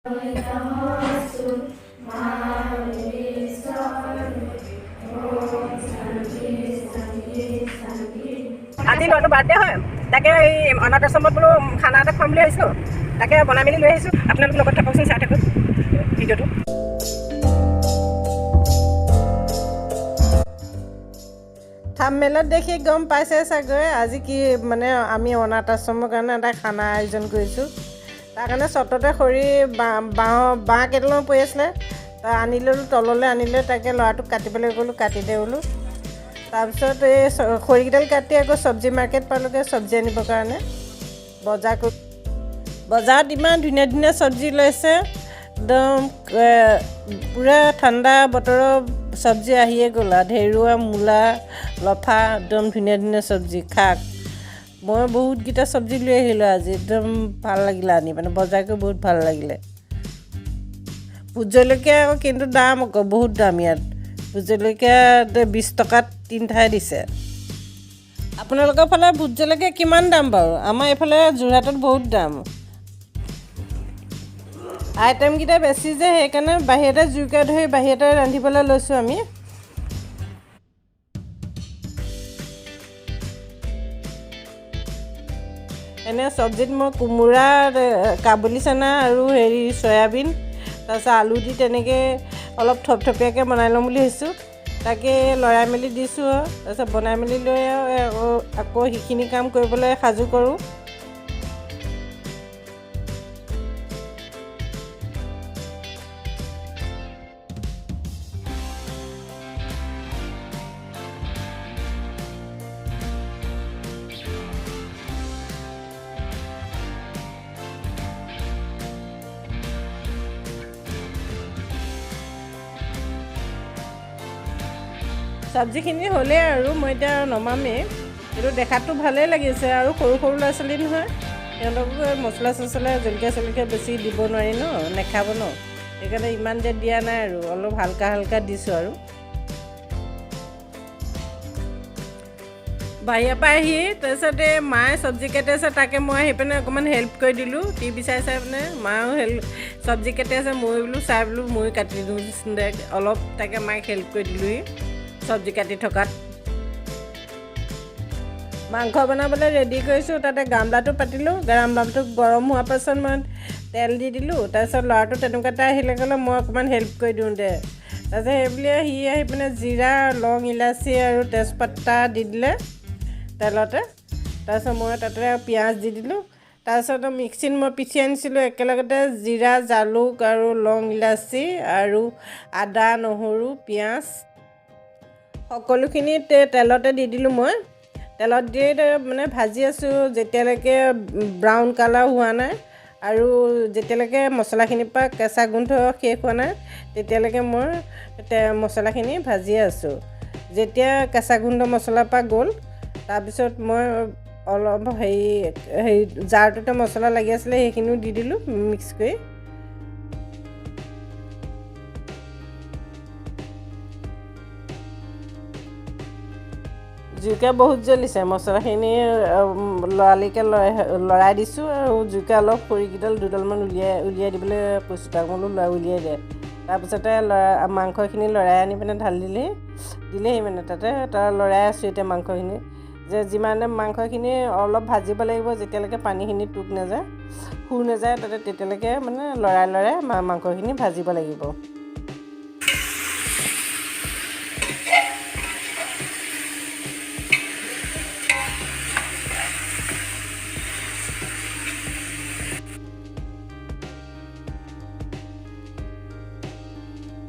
আজি ল'ৰাটো বাৰ্থডে হয়, তাকে এই অনাথ আশ্ৰমত বোলো খানা এটা খুৱাম বুলি ভাবিছোঁ। তাকে বনাই মেলি লৈ আহিছোঁ। আপোনালোক লগত থাককচোন, চাই থাকক ভিডিঅ'টো। থাম্বনেইলত দেখি গম পাইছে চাগৈ আজি কি মানে আমি অনাথ আশ্ৰমৰ কাৰণে এটা খানা আয়োজন কৰিছোঁ। তাৰ কাৰণে চটতে খৰি বাঁহ কেইডালমান পৰি আছিলে, আনি ল'লোঁ, তললৈ আনিলে তাকে ল'ৰাটোক কাটিবলৈ গ'লোঁ, কাটি দে বোলো। তাৰপিছত এই খৰিকেইডাল কাটি আকৌ চব্জি মাৰ্কেট পালোগৈ চব্জি আনিবৰ কাৰণে। বজাৰত ইমান ধুনীয়া ধুনীয়া চব্জি লৈছে, একদম পূৰা ঠাণ্ডা বতৰৰ চব্জি আহিয়ে গ'ল আৰু ঢেৰুৱা, মূলা, লফা, একদম ধুনীয়া ধুনীয়া চব্জি শাক। মই বহুতকেইটা চব্জি লৈ আহিলোঁ আজি, একদম ভাল লাগিলে আনি মানে বজাৰ কৰি বহুত ভাল লাগিলে। ভোট জলকীয়া আকৌ কিন্তু দাম আকৌ বহুত দাম ইয়াত। ভোট জলকীয়া 20 টকাত 3ঠাই দিছে। আপোনালোকৰ ফালে ভোট জলকীয়া কিমান দাম বাৰু? আমাৰ এইফালে যোৰহাটত বহুত দাম। আইটেমকেইটা বেছি যে সেইকাৰণে বাহিৰতে জুইকুৰা ধৰি বাহিৰতে ৰান্ধিবলৈ লৈছোঁ আমি। এনে চব্জিত মই কোমোৰা, কাবুলী চানা আৰু চয়াবিন তাৰপিছত আলু দি তেনেকৈ অলপ থপথপীয়াকৈ বনাই ল'ম বুলি ভাবিছোঁ। তাকে লৰাই মেলি দিছোঁ আৰু তাৰপিছত বনাই মেলি লৈ আকৌ সেইখিনি কাম কৰিবলৈ সাজু কৰোঁ। চব্জিখিনি হ'লেই আৰু মই এতিয়া নমামেই, কিন্তু দেখাতটো ভালেই লাগিছে আৰু সৰু সৰু ল'ৰা ছোৱালী নহয়, সিহঁতকো মছলা চছলা জলকীয়া বেছি দিব নোৱাৰি ন, নেখাব ন, সেইকাৰণে ইমান যে দিয়া নাই আৰু অলপ হালকা দিছোঁ আৰু। বাহিৰৰ পৰা আহি তাৰপিছতে মায়ে চব্জি কাটি আছে, তাকে মই আহি পিনে অকণমান হেল্প কৰি দিলোঁ। টিভি চাই মানে মায়েও চব্জি কাটি আছে, মই বোলো চাই বোলো ময়ো কাটি দিওঁ অলপ, তাকে মাক হেল্প কৰি দিলোঁহি চব্জি কাটি থকাত। মাংস বনাবলৈ ৰেডি কৰিছোঁ, তাতে গামলাটো পাতিলোঁ। গামলাটো গৰম হোৱাৰ পাছত মই তেল দি দিলোঁ। তাৰপিছত ল'ৰাটো তেনেকুৱা এটা আহিলে ক'লে মই অকণমান হেল্প কৰি দিওঁ দে। তাৰপিছত সেইবুলিয়ে সি আহি পিনে জিৰা, লং, ইলাচি আৰু তেজপাতা দি দিলে তেলতে। তাৰপিছত মই তাতে পিঁয়াজ দি দিলোঁ। তাৰপিছত মিক্সিত মই পিচি আনিছিলোঁ একেলগতে জিৰা, জালুক আৰু লং, ইলাচি আৰু আদা, নহৰু, পিঁয়াজ সকলোখিনি তেলতে দি দিলোঁ। মই তেলত দি মানে ভাজি আছোঁ যেতিয়ালৈকে ব্ৰাউন কালাৰ হোৱা নাই আৰু যেতিয়ালৈকে মছলাখিনিৰ পৰা কেঁচা গোন্ধ শেষ হোৱা নাই তেতিয়ালৈকে মই মছলাখিনি ভাজিয়ে আছোঁ। যেতিয়া কেঁচা গোন্ধ মছলাৰ পৰা গ'ল, তাৰপিছত মই অলপ জাৰটোতে মছলা লাগি আছিলে সেইখিনিও দি দিলোঁ মিক্স কৰি। জুইকুৰা বহুত জ্বলিছে, মছলাখিনি লৰালিকৈ লৰাই দিছোঁ আৰু জুইকুৰা অলপ খৰিকেইডাল দুডালমান উলিয়াই দিবলৈ কৈছোঁ, তাক বোলো উলিয়াই দে। তাৰপিছতে মাংসখিনি লৰাই আনি পিনে ঢালি দিলেহি মানে তাতে লৰাই আছোঁ এতিয়া মাংসখিনি। যে যিমানে মাংসখিনি অলপ ভাজিব লাগিব, যেতিয়ালৈকে পানীখিনি টোপ নাযায়, শুৰ নাযায়, তেতিয়ালৈকে মানে লৰাই মাংসখিনি ভাজিব লাগিব।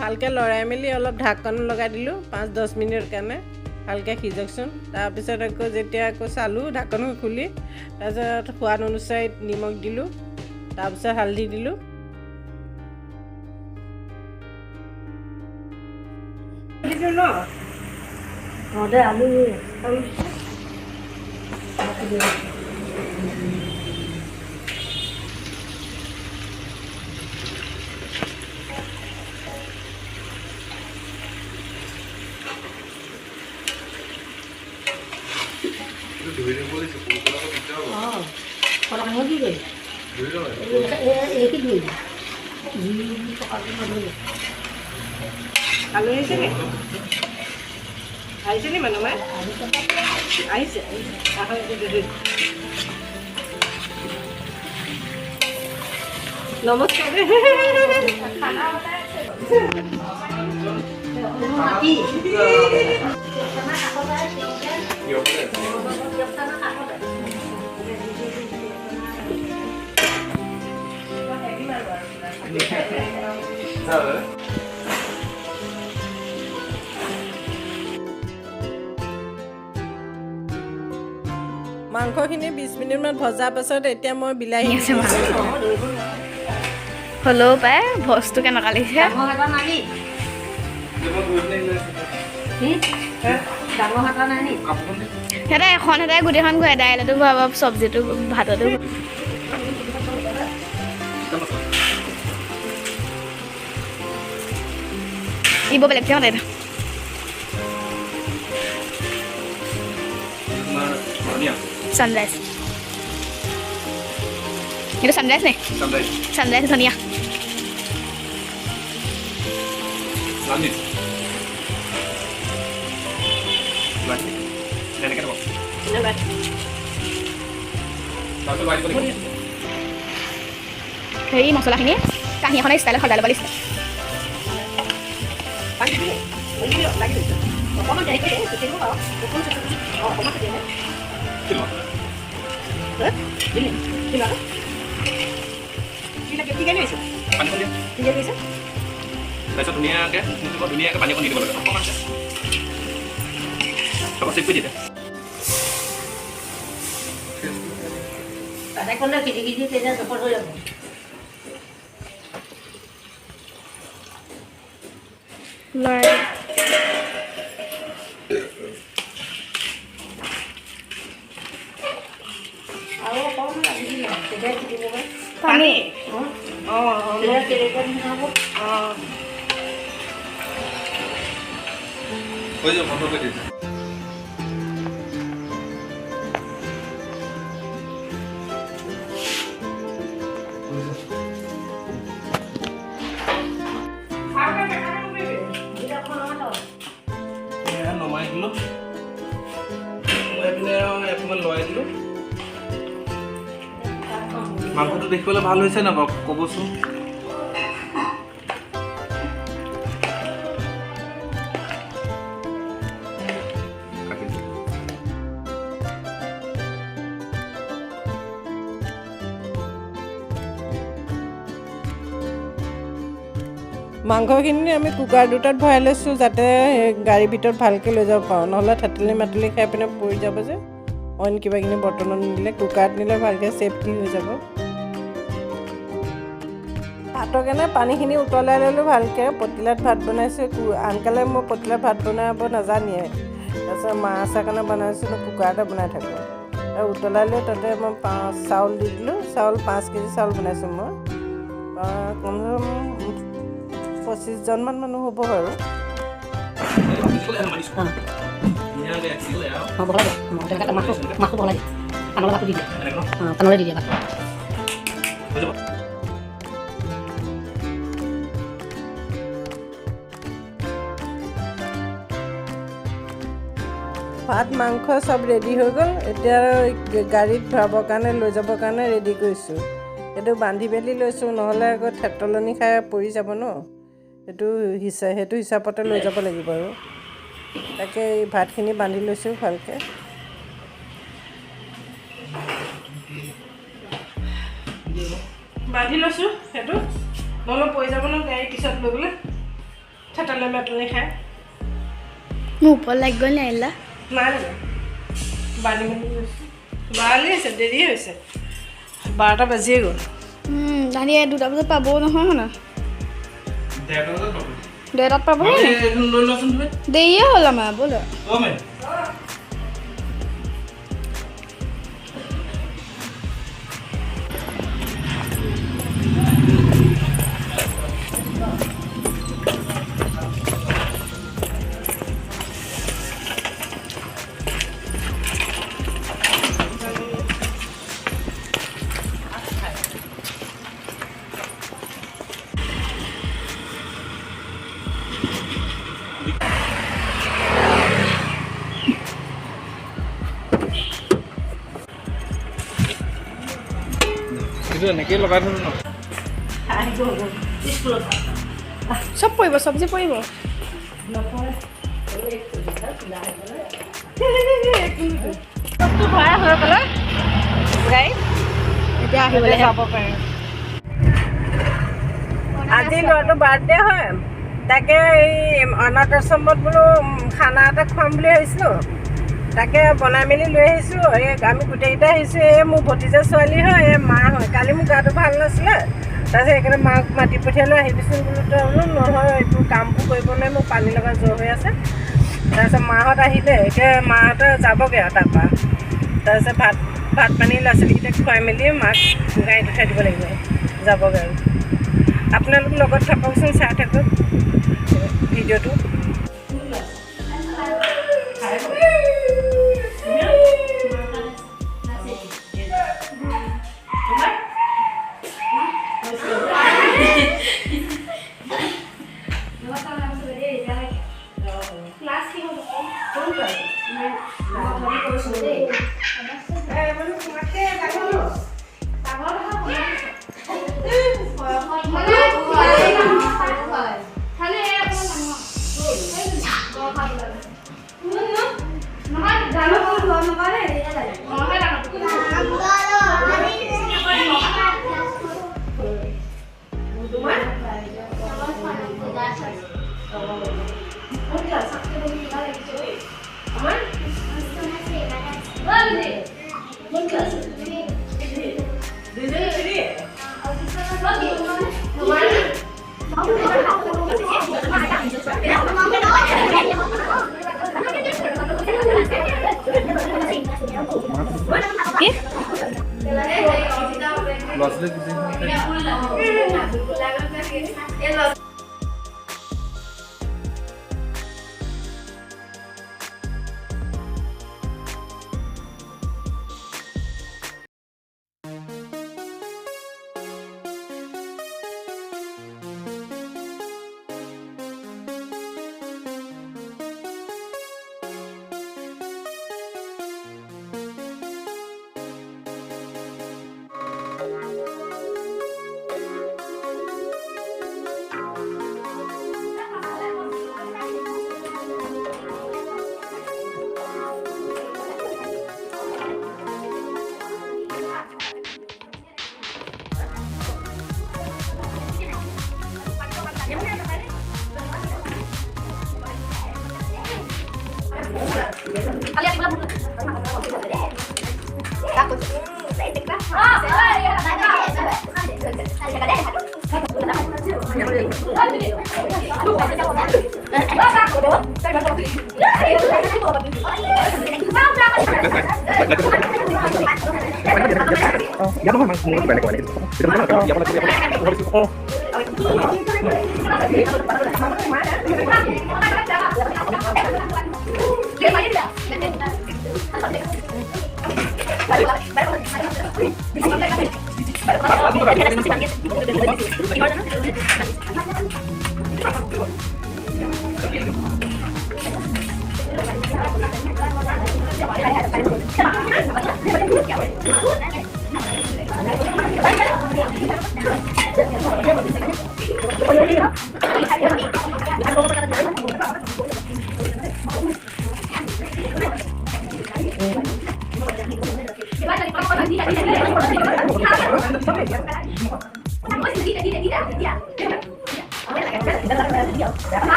ভালকৈ লৰাই মেলি অলপ ঢাকন লগাই দিলোঁ 5-10 মিনিটৰ কাৰণে, ভালকৈ সিজকচোন। তাৰপিছত যেতিয়া চালোঁ ঢাকন খুলি, তাৰপিছত সোৱাদ অনুযায়ী নিমখ দিলোঁ, তাৰপিছত হালধি দিলোঁ। আলু আহিছে নি আহিছে নি মানুহ আহিছে নমস্কাৰ মাংসখিনি 20 মিনিটমান ভজাৰ পাছত এতিয়া মই বিলাহী হ'লেও পাই ভজটো কেনেকুৱা লাগিছে সিহঁতে এখন সিহঁতে গোটেইখন ঘূৰাই দাইলতো ভৰাব চব্জিটো ভাততো ইব বেলেগ সিহঁতে sunrise itu sunrise nih sunrise ধনিয়া lanjut nenek apa nenek langsung balik সেই মছলাখিনি কাঁহীখনে ষ্টাইলত সজাই ল'ব লাগিছে তাৰপিছত ধুনীয়াকৈ পানী অকণ দি দিব লাগে অকণমান চব চেক কৰি দিয়ে পানী হৈ যাব বন্ধ কৰি দিছে নমাই দিলোঁ অকণমান লৰাই দিলোঁ মাংসটো দেখিবলৈ ভাল হৈছে না বাৰু ক'বচোন মাংসখিনি আমি কুকাৰ দুটাত ভৰাই লৈছোঁ যাতে গাড়ীৰ ভিতৰত ভালকৈ লৈ যাব পাৰোঁ নহ'লে থেতেলি মাতেলি খাই পিনে পৰি যাব যে অইন কিবাকিনি বৰ্তনত নিদিলে কুকাৰত নিলে ভালকৈ ছেফটি হৈ যাব ভাতৰ কাৰণে পানীখিনি উতলাই ল'লোঁ ভালকৈ পতিলাত ভাত বনাইছোঁ আনকালে মই পতিলাত ভাত বনাব নাজানিয়ে তাৰপিছত মাছ কাৰণে বনাইছিলোঁ কুকাৰতে বনাই থাকোঁ আৰু উতলাই লৈ তাতে মই চাউল দি দিলোঁ চাউল 5 কেজি চাউল বনাইছোঁ মই কমচে কম 25জনমান মানুহ হ'ব বাৰু ভাত মাংস চব ৰেডি হৈ গ'ল এতিয়া গাড়ীত ভৰাবৰ কাৰণে লৈ যাবৰ কাৰণে ৰেডি কৰিছোঁ এইটো বান্ধি মেলি লৈছোঁ নহ'লে আকৌ থেতলনি খাই পৰি যাব ন সেইটো হিচাপতে লৈ যাব লাগিব আৰু তাকে এই ভাতখিনি বান্ধি লৈছোঁ ভালকৈ বান্ধি লৈছোঁ সেইটো নহ'লে পৰি যাব ন গাড়ী পিছত লৈ গ'লে থেতলি মেতলি খাই মোৰ ওপৰত লাগি গ'ল নাই আহিলা নাই বান্ধি মেলি লৈছোঁ বাৰলি হৈছে দেৰি হৈছে 12টা বাজিয়ে গ'ল তাহাঁতি 2টা বজাত পাবও নহয় শুনা 1:30 পাব দেৰিয়ে হ'ল আমাৰ বোলো এনেকেই লগাই থ'লো ন চব পৰিব চব্জি পৰিব ভৰাই হৈ পেলাই গাড়ী এতিয়া আহিবলৈ যাব পাৰিম আজি ল'ৰাটো বাৰ্থডে হয় তাকে এই অনাথ আশ্ৰমত বোলো খানা এটা খুৱাম বুলি ভাবিছিলোঁ তাকে বনাই মেলি লৈ আহিছোঁ এই আমি গোটেইকেইটা আহিছোঁ এই মোৰ ভতিজা ছোৱালী হয় এই মা হয় কালি মোৰ গাটো ভাল নাছিলে তাৰপিছত সেইকাৰণে মাক মাতি পঠিয়ালোঁ আহিবিচোন বোলো তই বোলো নহয় এইটো কামবোৰ কৰিব নোৱাৰে মোৰ পানী লগা জ্বৰ হৈ আছে তাৰপিছত মাহঁত আহিলে এতিয়া মাহঁতে যাবগৈ আৰু তাৰপৰা তাৰপিছত ভাত পানী ল'ৰা ছোৱালীকেইটাক খুৱাই মেলি মাক গাড়ীত উঠাই দিব লাগিব যাবগৈ আৰু আপোনালোক লগত থাককচোন চাই থাকক ভিডিঅ'টো ল'ৰা ছোৱালী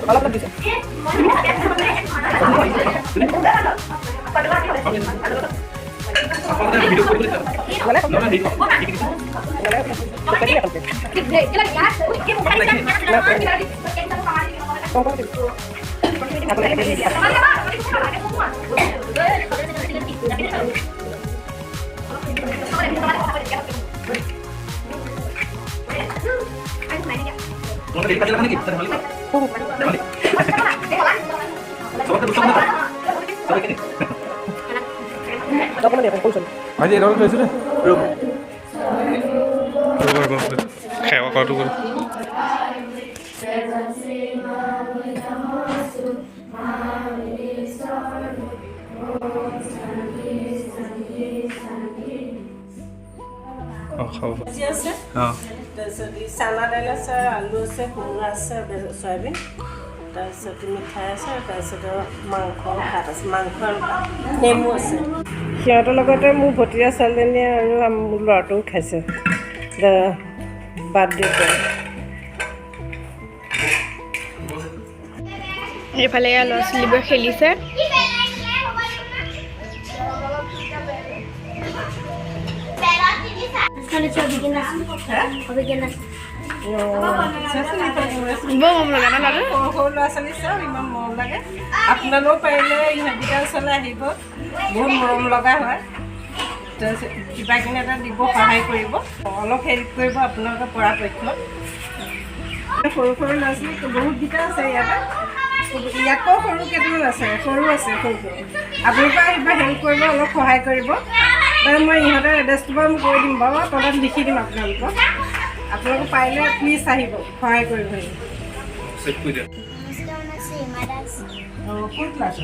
অলপ দিছে আজি এটা লৈছোঁ দেই সেৱা কৰাটো কৰোঁ খাব ভাজি আছে অঁ তাৰপিছত চানা দাইল আছে আলু আছে কোমোৰা আছে চয়াবিন তাৰপিছত মিঠাই আছে তাৰপিছত মাংস ভাত আছে মাংস আৰু নেমু আছে সিহঁতৰ লগতে মোৰ ভতিজা ছোৱালীজনীয়ে আৰু মোৰ ল'ৰাটোও খাইছে বাৰ্থডে এইফালে ল'ৰা ছোৱালীবোৰে খেলিছে বৰ মৰম লগা ন ল'ৰাটো সৰু ল'ৰা ছোৱালী চব ইমান মৰম লাগে আপোনালোকেও পাৰিলে ইহঁতকেইটা ওচৰলৈ আহিব বহুত মৰম লগা হয় তাৰপিছত কিবা কিনি এটা দিব সহায় কৰিব অলপ হেল্প কৰিব আপোনালোকে পৰাপক্ষত সৰু সৰু ল'ৰা ছোৱালী বহুতকেইটা আছে ইয়াতে ইয়াতকৈ সৰু কেইটামান আছে সৰু সৰু আপোনালোকে আহিব হেল্প কৰিব অলপ সহায় কৰিব তাৰপিছত মই ইহঁতৰ এড্ৰেছটো বাৰু মই কৈ দিম বাৰু তলত লিখি দিম আপোনালোকক আপোনালোকে পাৰিলে প্লিজ আহিব সহায় কৰিব ক'ত ক্লাছ